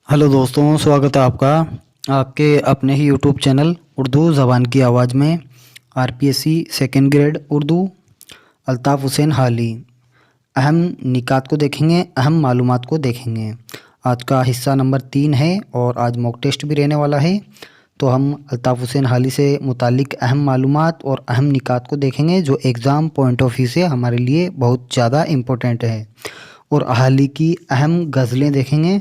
Hello दोस्तों, स्वागत है आपका आपके अपने ही यूट्यूब चैनल उर्दू ज़बान की आवाज़ में। RPSC second grade Urdu Altaf Hussain हाली। अहम निकात को देखेंगे, अहम मालूमात को देखेंगे। आज का हिस्सा नंबर 3 है और आज मॉक टेस्ट भी रहने वाला है। तो हम अल्ताफ़ हुसैन हाली से मुतालिक अहम मालूमात और अहम निकात को देखेंगे जो एग्ज़ाम पॉइंट ऑफ व्यू से हमारे लिए बहुत ज़्यादा इम्पोर्टेंट है। और हाली की अहम गज़लें देखेंगे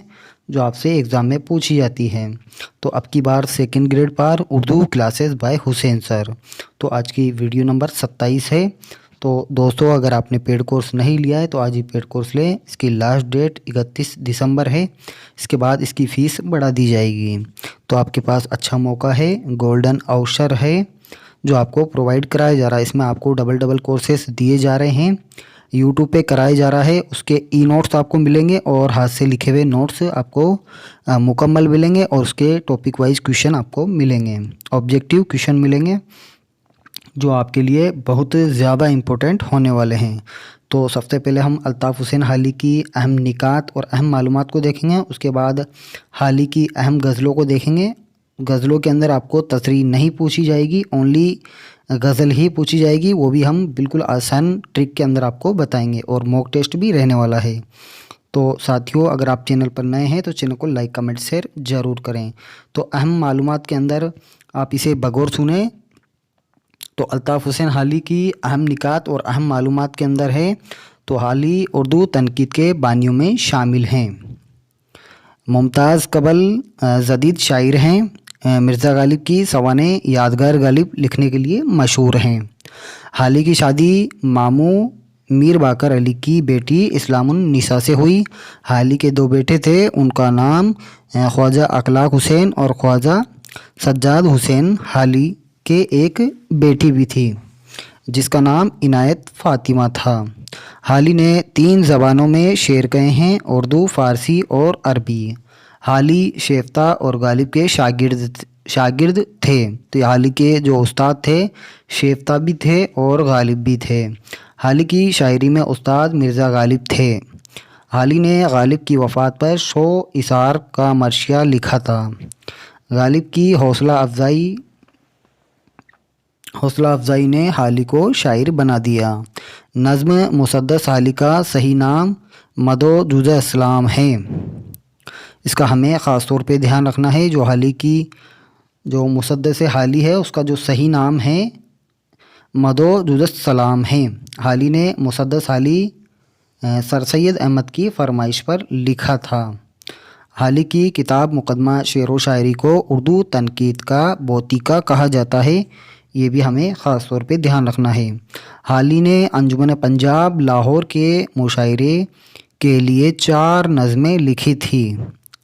जो आपसे एग्ज़ाम में पूछी जाती हैं। तो अब की बार सेकंड ग्रेड पर Urdu classes bye Hussain sir. तो आज की वीडियो नंबर 27 है। तो दोस्तों, अगर आपने पेड कोर्स नहीं लिया है तो आज ही पेड कोर्स लें। इसकी लास्ट डेट 31 दिसंबर है। इसके बाद इसकी फ़ीस बढ़ा दी जाएगी। तो आपके पास अच्छा मौका है, गोल्डन अवसर है जो आपको प्रोवाइड कराया जा रहा है। इसमें आपको डबल डबल कोर्सेस दिए जा रहे हैं, यूट्यूब पे कराया जा रहा है। उसके ई नोट्स आपको मिलेंगे और हाथ से लिखे हुए नोट्स आपको मुकम्मल मिलेंगे और उसके टॉपिक वाइज क्वेश्चन आपको मिलेंगे, ऑब्जेक्टिव क्वेश्चन मिलेंगे जो आपके लिए बहुत ज़्यादा इम्पोर्टेंट होने वाले हैं। तो सबसे पहले हम अल्ताफ़ हुसैन हाली की अहम निकात और अहम मालूमात को देखेंगे। उसके बाद हाली की अहम गज़लों को देखेंगे। गज़लों के अंदर आपको तसरीह नहीं पूछी जाएगी, ओनली गज़ल ही पूछी जाएगी, वो भी हम बिल्कुल आसान ट्रिक के अंदर आपको बताएंगे और मॉक टेस्ट भी रहने वाला है। तो साथियों, अगर आप चैनल पर नए हैं तो चैनल को लाइक कमेंट शेयर ज़रूर करें। तो अहम मालूमात के अंदर आप इसे बगौर सुने। तो अल्ताफ़ हुसैन हाली की अहम निकात और अहम मालूमात के अंदर है तो हाली उर्दू तनकीद के बानियों में शामिल हैं। मुमताज़ कबल जदीद शायर हैं। मिर्ज़ा गालिब की सवाने यादगार गालिब लिखने के लिए मशहूर हैं। हाली की शादी मामू मीर बाकर अली की बेटी इस्लामुन निसा से हुई। हाली के दो बेटे थे, उनका नाम ख्वाजा अखलाक हुसैन और ख्वाजा सज्जाद हुसैन। हाली के एक बेटी भी थी जिसका नाम इनायत फ़ातिमा था। हाली ने 3 ज़बानों में शेर कहे हैं, उर्दू, फ़ारसी और अरबी। हाली शेफ्ता और गालिब के शागिर्द थे। तो हाली के जो उस्ताद थे, शेफ्ता भी थे और गालिब भी थे। हाली की शायरी में उस्ताद मिर्ज़ा गालिब थे। हाली ने गालिब की वफ़ात पर 100 इशार का मरशिया लिखा था। गालिब की हौसला अफजाई ने हाली को शायर बना दिया। नज़्म मुसद्दस हाली का सही नाम मदो जुज़ इस्लाम है। इसका हमें ख़ास तौर पे ध्यान रखना है। जो हाली की जो मुसद्दस हाली है उसका जो सही नाम है मदो जुज़ सलाम है। हाली ने मुसद्दस हाली सर सैयद अहमद की फरमाइश पर लिखा था। हाली की किताब मुकदमा शेर व शायरी को उर्दू तनकीद का बोतिका कहा जाता है। ये भी हमें ख़ास तौर पे ध्यान रखना है। हाली ने अंजुमन पंजाब लाहौर के मुशायरे के लिए 4 नज़में लिखी थी।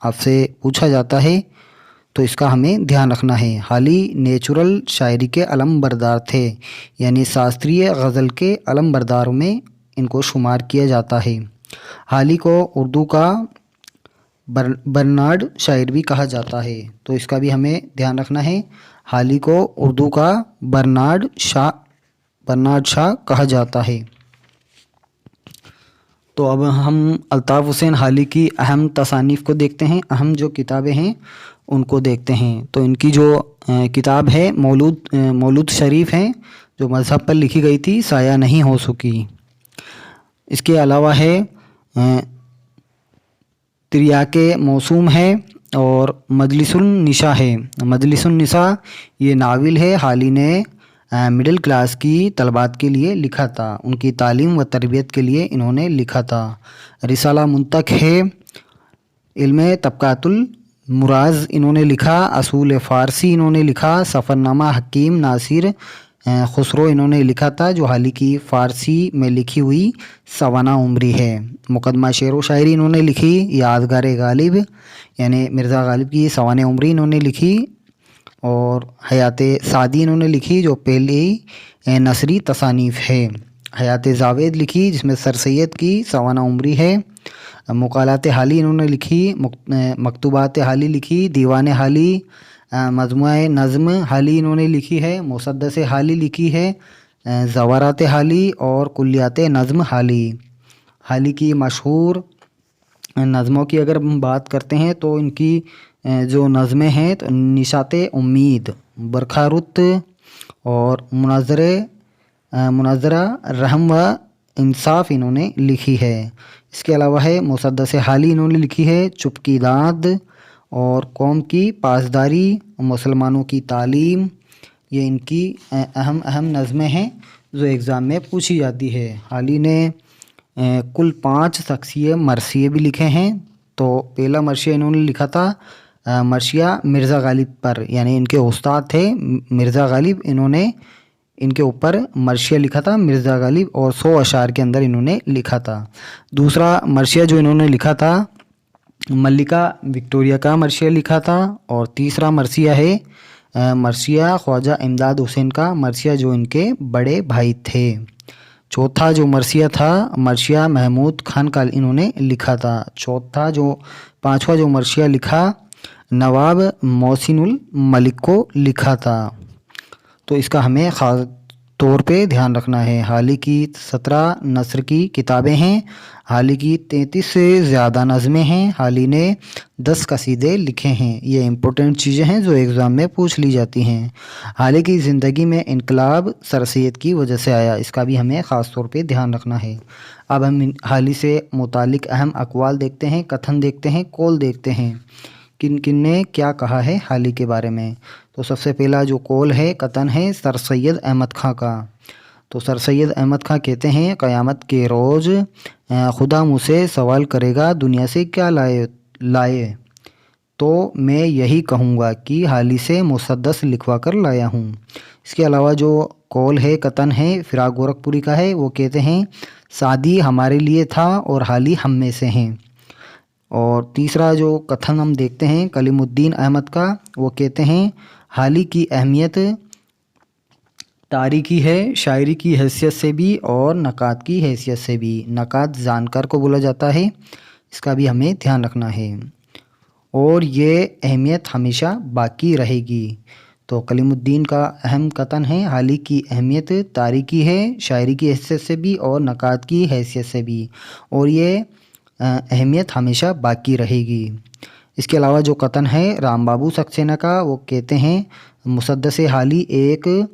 आपसे पूछा जाता है तो इसका हमें ध्यान रखना है। हाली नेचुरल शायरी के अलम बरदार थे, यानी शास्त्रीय गज़ल के अलम बरदारों में इनको शुमार किया जाता है। हाली को उर्दू का बर्नार्ड शायर भी कहा जाता है, तो इसका भी हमें ध्यान रखना है। हाली को उर्दू का बर्नार्ड शाह कहा जाता है। तो अब हम अल्ताफ़ हुसैन हाली की अहम तसानीफ़ को देखते हैं, अहम जो किताबें हैं उनको देखते हैं। तो इनकी जो किताब है मौलूद शरीफ है जो मज़हब पर लिखी गई थी, साया नहीं हो सकी। इसके अलावा है तिर्याके मौसूम है और मजलिसुन निशा है। मजलिसुन निशा ये नावल है, हाली ने मिडिल क्लास की तलबात के लिए लिखा था, उनकी तालीम व तरबियत के लिए इन्होंने लिखा था। रिसाला मुंतक है, इल्म तबकातुल मुराज इन्होंने लिखा। असूल फ़ारसी इन्होंने लिखा। सफ़रनामा हकीम नासिर खुसरो इन्होंने लिखा था, जो हाली की फ़ारसी में लिखी हुई सवाना उम्री है। मुकदमा शेर व शायरी इन्होंने लिखी। यादगार गालिब यानी मिर्ज़ा गालिब की सवाना उम्री इन्होंने लिखी। और हयात सादी इन्होंने लिखी जो पहली नसरी तसानीफ़ है। हयात जावेद लिखी जिसमें सर सैयद की सवाना उम्री है। मुकालात हाली इन्होंने लिखी। मकतूबात हाली लिखी। दीवान हाली, मजमुआ नज़्म हाली इन्होंने लिखी है। मुसद्दस हाली लिखी है। ज़वारात हाली और कुल्लियात नज़्म हाली। हाली की मशहूर नज़मों की अगर हम बात करते हैं तो इनकी जो नज़में हैं तो निशाते उम्मीद, बरखा रुत और मुनाजरा रहम व इंसाफ इन्होंने लिखी है। इसके अलावा है मुसद्दस हाली इन्होंने लिखी है, चुप की दाद और कौम की पासदारी, मुसलमानों की तालीम। ये इनकी अहम अहम नज़में हैं जो एग्ज़ाम में पूछी जाती है। हाली ने कुल 5 शख्सिये मरसिये भी लिखे हैं। तो पहला मरसिया इन्होंने लिखा था मरसिया मिर्ज़ा गालिब पर, यानी इनके उस्ताद थे मिर्ज़ा गालिब, इन्होंने इनके ऊपर मरसिया लिखा था मिर्ज़ा गालिब और 100 अशार के अंदर इन्होंने लिखा था। दूसरा मरसिया जो इन्होंने लिखा था मल्लिका विक्टोरिया का मरसिया लिखा था। और तीसरा मरसिया है मरसिया ख्वाजा इमदाद हुसैन का मरसिया जो इनके बड़े भाई थे। चौथा जो मरसिया था मरसिया महमूद खान का इन्होंने लिखा था। पांचवा जो मरसिया लिखा नवाब मोहसिनुल मलिक को लिखा था। तो इसका हमें ख़ास तौर पे ध्यान रखना है। हाली की 17 नस्र की किताबें हैं। हाली की 33 से ज़्यादा नज़में हैं। हाली ने 10 कसीदे लिखे हैं। ये इम्पोर्टेंट चीज़ें हैं जो एग्ज़ाम में पूछ ली जाती हैं। हाली की ज़िंदगी में इनकलाब सर सैयद की वजह से आया, इसका भी हमें ख़ास तौर पे ध्यान रखना है। अब हम हाली से मुतालिक अहम अक़वाल देखते हैं, कथन देखते हैं, कौल देखते हैं, किन किन ने क्या कहा है हाली के बारे में। तो सबसे पहला जो कौल है, कथन है सर सैयद अहमद ख़ां का। तो सर सैयद अहमद ख़ां कहते हैं क़यामत के रोज़ खुदा मुझसे सवाल करेगा दुनिया से क्या लाए तो मैं यही कहूँगा कि हाली से मुसद्दस लिखवा कर लाया हूँ। इसके अलावा जो कौल है, कथन है फ़िराक गोरखपुरी का है। वो कहते हैं सादी हमारे लिए था और हाली हम में से हैं। और तीसरा जो कथन हम देखते हैं कलीमुद्दीन अहमद का, वो कहते हैं हाली की अहमियत तारीखी है, शायरी की हैसियत से भी और नकात की हैसियत से भी। नकात जानकार को बोला जाता है, इसका भी हमें ध्यान रखना है। और ये अहमियत हमेशा बाकी रहेगी। तो कलीमुद्दीन का अहम कथन है हाली की अहमियत तारीखी है, शायरी की हैसियत से भी और नकात की हैसियत से भी, और ये अहमियत हमेशा बाकी रहेगी। इसके अलावा जो कथन है राम बाबू सक्सेना का, वो कहते हैं मुसद्दस हाली एक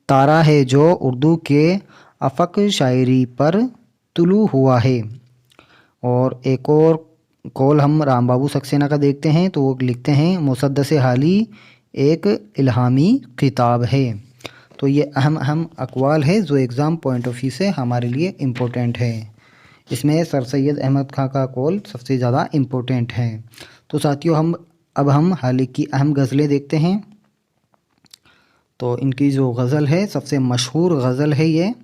तारा है जो उर्दू के अफ़क शायरी पर तुलू हुआ है। और एक और कौल हम राम बाबू सक्सेना का देखते हैं तो वो लिखते हैं मुसद्दस हाली एक इल्हामी किताब है। तो ये अहम अहम अक़वाल है जो एग्ज़ाम पॉइंट ऑफ व्यू से हमारे लिए इम्पोर्टेंट है। इसमें सर सैयद अहमद ख़ां का कौल सबसे ज़्यादा इम्पोर्टेंट है। तो साथियों हम हाली की अहम गज़लें देखते हैं। तो इनकी जो गज़ल है सबसे मशहूर गज़ल है ये,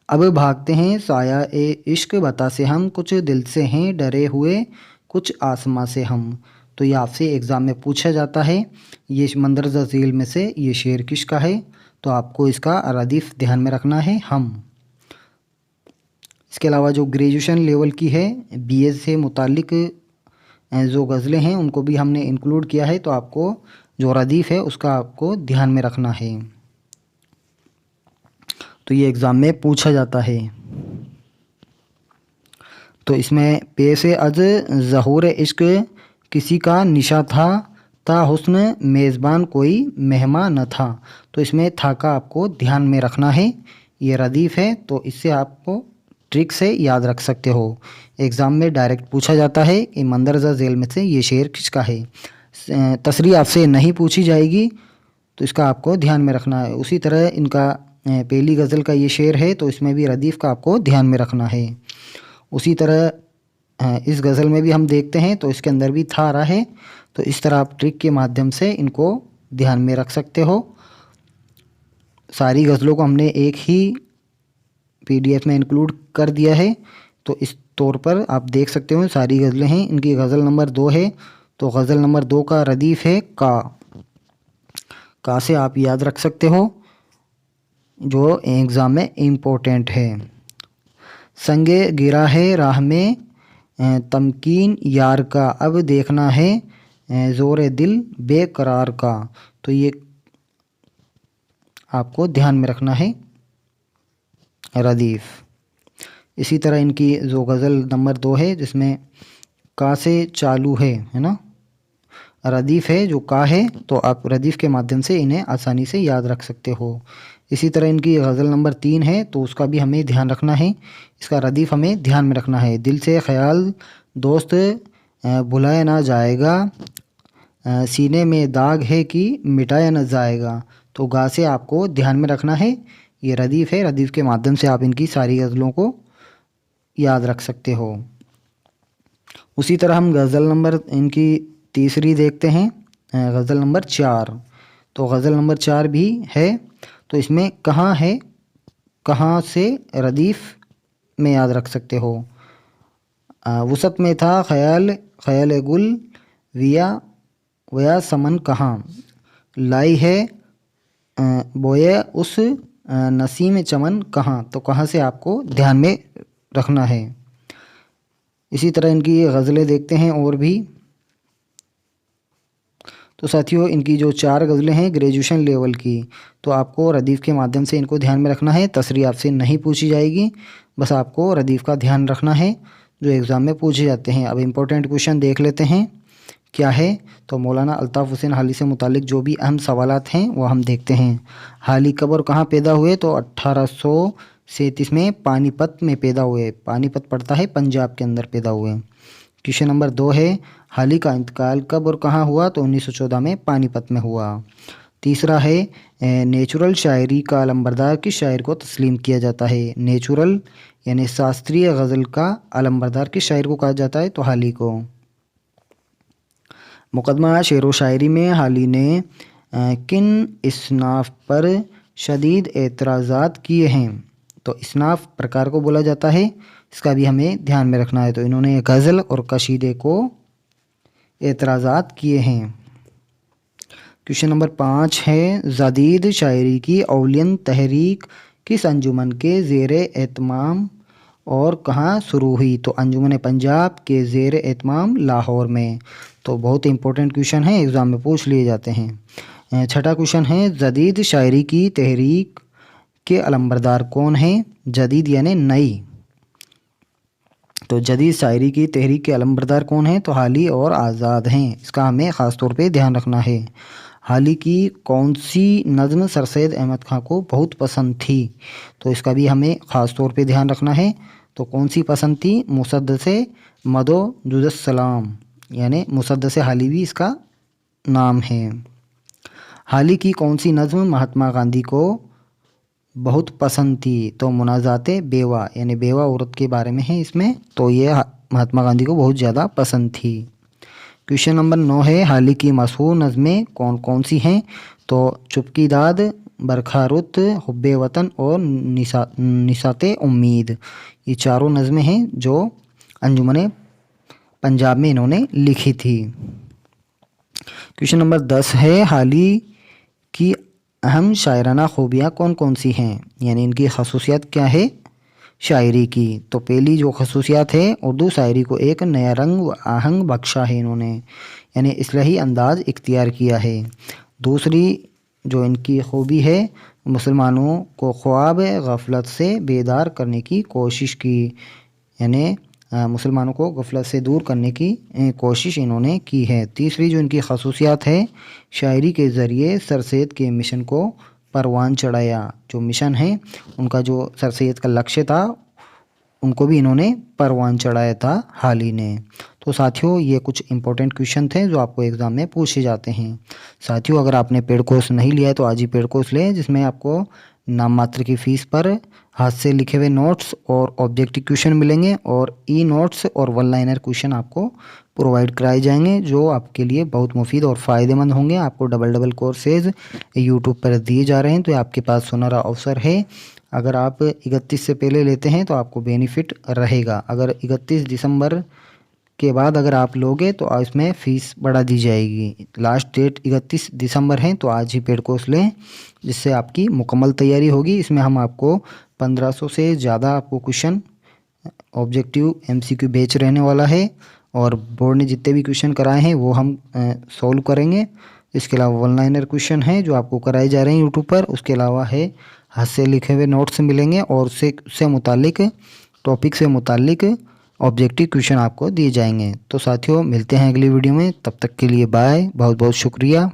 अब भागते हैं साया ए इश्क बता से हम, कुछ दिल से हैं डरे हुए कुछ आसमां से हम। तो ये आपसे एग्ज़ाम में पूछा जाता है। ये मंदरजा झील में से ये शेर किसका है, तो आपको इसका रदीफ़ ध्यान में रखना है हम। इसके अलावा जो ग्रेजुएशन लेवल की है बीए से मुतालिक जो गज़लें हैं उनको भी हमने इंक्लूड किया है। तो आपको जो रदीफ़ है उसका आपको ध्यान में रखना है। तो ये एग्ज़ाम में पूछा जाता है। तो इसमें पेशे अज ज़हूर इश्क किसी का निशा था, ता हुस्न मेज़बान कोई मेहमान न था। तो इसमें था का आपको ध्यान में रखना है। ये रदीफ़ है तो इससे आपको ट्रिक से याद रख सकते हो। एग्ज़ाम में डायरेक्ट पूछा जाता है कि मंदरजा झील में से ये शेर किसका है। तसरीह आपसे नहीं पूछी जाएगी तो इसका आपको ध्यान में रखना है। उसी तरह इनका पहली गज़ल का ये शेर है तो इसमें भी रदीफ़ का आपको ध्यान में रखना है। उसी तरह इस गज़ल में भी हम देखते हैं तो इसके अंदर भी था रहा है। तो इस तरह आप ट्रिक के माध्यम से इनको ध्यान में रख सकते हो। सारी गज़लों को हमने एक ही पीडीएफ में इंक्लूड कर दिया है। तो इस तौर पर आप देख सकते हो सारी गज़लें हैं। इनकी गज़ल नंबर 2 है तो गज़ल नंबर 2 का रदीफ़ है का से आप याद रख सकते हो जो एग्ज़ाम में इम्पोर्टेंट है। संगे गिरा है राह में तमकीन यार का, अब देखना है ज़ोर दिल बेकरार का। तो ये आपको ध्यान में रखना है रदीफ़। इसी तरह इनकी जो गज़ल नंबर 2 है जिसमें का से चालू है ना, रदीफ़ है जो का है, तो आप रदीफ़ के माध्यम से इन्हें आसानी से याद रख सकते हो। इसी तरह इनकी गज़ल नंबर 3 है, तो उसका भी हमें ध्यान रखना है, इसका रदीफ़ हमें ध्यान में रखना है। दिल से ख़याल दोस्त भुलाया ना जाएगा, सीने में दाग है कि मिटाया न जाएगा। तो गा से आपको ध्यान में रखना है, ये रदीफ़ है, रदीफ़ के माध्यम से आप इनकी सारी गज़लों को याद रख सकते हो। उसी तरह हम गज़ल नंबर इनकी तीसरी देखते हैं, गज़ल नंबर 4। तो गज़ल नंबर 4 भी है, तो इसमें कहाँ है, कहाँ से रदीफ़ में याद रख सकते हो। वसत में था ख़याल ख़याल गुल विया वया समन कहाँ, लाई है बोए उस नसीम चमन कहाँ। तो कहाँ से आपको ध्यान में रखना है। इसी तरह इनकी गज़लें देखते हैं और भी। तो साथियों इनकी जो 4 गज़लें हैं ग्रेजुएशन लेवल की, तो आपको रदीफ़ के माध्यम से इनको ध्यान में रखना है। तसरी आपसे नहीं पूछी जाएगी, बस आपको रदीफ़ का ध्यान रखना है जो एग्ज़ाम में पूछे जाते हैं। अब इम्पोर्टेंट क्वेश्चन देख लेते हैं क्या है। तो मौलाना अल्ताफ़ हुसैन हाली से मुतालिक जो भी अहम सवालात हैं वो हम देखते हैं। हाली कब और कहाँ पैदा हुए, तो 1837 में पानीपत में पैदा हुए। पानीपत पड़ता है पंजाब के अंदर पैदा हुए। क्वेश्चन नंबर 2 है हाली का इंतकाल कब और कहाँ हुआ, तो 1914 में पानीपत में हुआ। तीसरा है नेचुरल शायरी का अलमबरदार किस शायर को तस्लीम किया जाता है। नेचुरल यानी शास्त्रीय गज़ल का अलमबरदार किस शायर को कहा जाता है, तो हाली को। मुकदमा शेर व शायरी में हाली ने किन इसनाफ पर शदीद एतराज़ात किए हैं, तो इसनाफ प्रकार को बोला जाता है, इसका भी हमें ध्यान में रखना है। तो इन्होंने गज़ल और कशीदे को एतराज़ात किए हैं। क्वेश्चन नंबर 5 है जदीद शायरी की अवलियन तहरीक किस अंजुमन के ज़ेर एहतमाम और कहाँ शुरू हुई, तो अंजुमन पंजाब के ज़ेर एहतमाम लाहौर में। तो बहुत इंपॉर्टेंट क्वेश्चन है, एग्ज़ाम में पूछ लिए जाते हैं। छठा क्वेश्चन है जदीद शायरी की तहरीक के अलमबरदार कौन है। जदीद यानी नई, तो जदीद शायरी की तहरीक के अलमबरदार कौन है, तो हाली और आज़ाद हैं। इसका हमें ख़ास तौर पे ध्यान रखना है। हाली की कौन सी नज़्म सर सैयद अहमद ख़ां को बहुत पसंद थी, तो इसका भी हमें ख़ास तौर पे ध्यान रखना है। तो कौन सी पसंद थी, मुसद्दसे मदो जुदस्सलाम, यानी मुसद्दसे हाली भी इसका नाम है। हाली की कौन सी नज़्म महात्मा गांधी को बहुत पसंद थी, तो मुनाज़ाते बेवा, यानी बेवा औरत के बारे में है इसमें, तो ये महात्मा गांधी को बहुत ज़्यादा पसंद थी। क्वेश्चन नंबर 9 है हाली की मशहूर नज़में कौन कौन सी हैं, तो चुपकी दाद, बरखा रुत, हुब्बे वतन और निसाते उम्मीद। ये चारों नज़में हैं जो अंजुमन पंजाब में इन्होंने लिखी थी। क्वेश्चन नंबर 10 है हाली की अहम शायराना खूबियाँ कौन कौन सी हैं, यानी इनकी खसूसियात क्या है शायरी की। तो पहली जो खसूसियात है उर्दू शायरी को एक नया रंग व आहंग बख्शा है इन्होंने, यानी इस्लाही अंदाज इख्तियार किया है। दूसरी जो इनकी खूबी है मुसलमानों को ख्वाब गफलत से बेदार करने की कोशिश की, यानी मुसलमानों को गफलत से दूर करने की कोशिश इन्होंने की है। तीसरी जो इनकी खसूसियात है शायरी के ज़रिए सर सैयद के मिशन को परवान चढ़ाया। जो मिशन है उनका, जो सर सैयद का लक्ष्य था, उनको भी इन्होंने परवान चढ़ाया था हाली ने। तो साथियों ये कुछ इंपॉर्टेंट क्वेश्चन थे जो आपको एग्ज़ाम में पूछे जाते हैं। साथियों अगर आपने पेड कोर्स नहीं लिया है तो आज ही पेड कोर्स लें, जिसमें आपको नाम मात्र की फ़ीस पर हाथ से लिखे हुए नोट्स और ऑब्जेक्टिव क्वेश्चन मिलेंगे और ई नोट्स और वन लाइनर क्वेश्चन आपको प्रोवाइड कराए जाएंगे जो आपके लिए बहुत मुफीद और फ़ायदेमंद होंगे। आपको डबल डबल कोर्सेज़ यूट्यूब पर दिए जा रहे हैं, तो आपके पास सुनहरा अवसर है। अगर आप 31 से पहले लेते हैं तो आपको बेनिफिट रहेगा। अगर 31 दिसंबर के बाद अगर आप लोगे तो इसमें फ़ीस बढ़ा दी जाएगी। लास्ट डेट 31 दिसंबर है, तो आज ही पेड कोर्स लें जिससे आपकी मुकम्मल तैयारी होगी। इसमें हम आपको 1500 से ज़्यादा आपको क्वेश्चन ऑब्जेक्टिव MCQ बैच रहने वाला है और बोर्ड ने जितने भी क्वेश्चन कराए हैं वो हम सॉल्व करेंगे। इसके अलावा वन लाइनर क्वेश्चन है जो आपको कराए जा रहे हैं यूट्यूब पर। उसके अलावा है हाथ से लिखे हुए नोट्स मिलेंगे और उससे मुतालिक टॉपिक से मुतालिक ऑब्जेक्टिव क्वेश्चन आपको दिए जाएंगे। तो साथियों मिलते हैं अगली वीडियो में, तब तक के लिए बाय, बहुत बहुत शुक्रिया।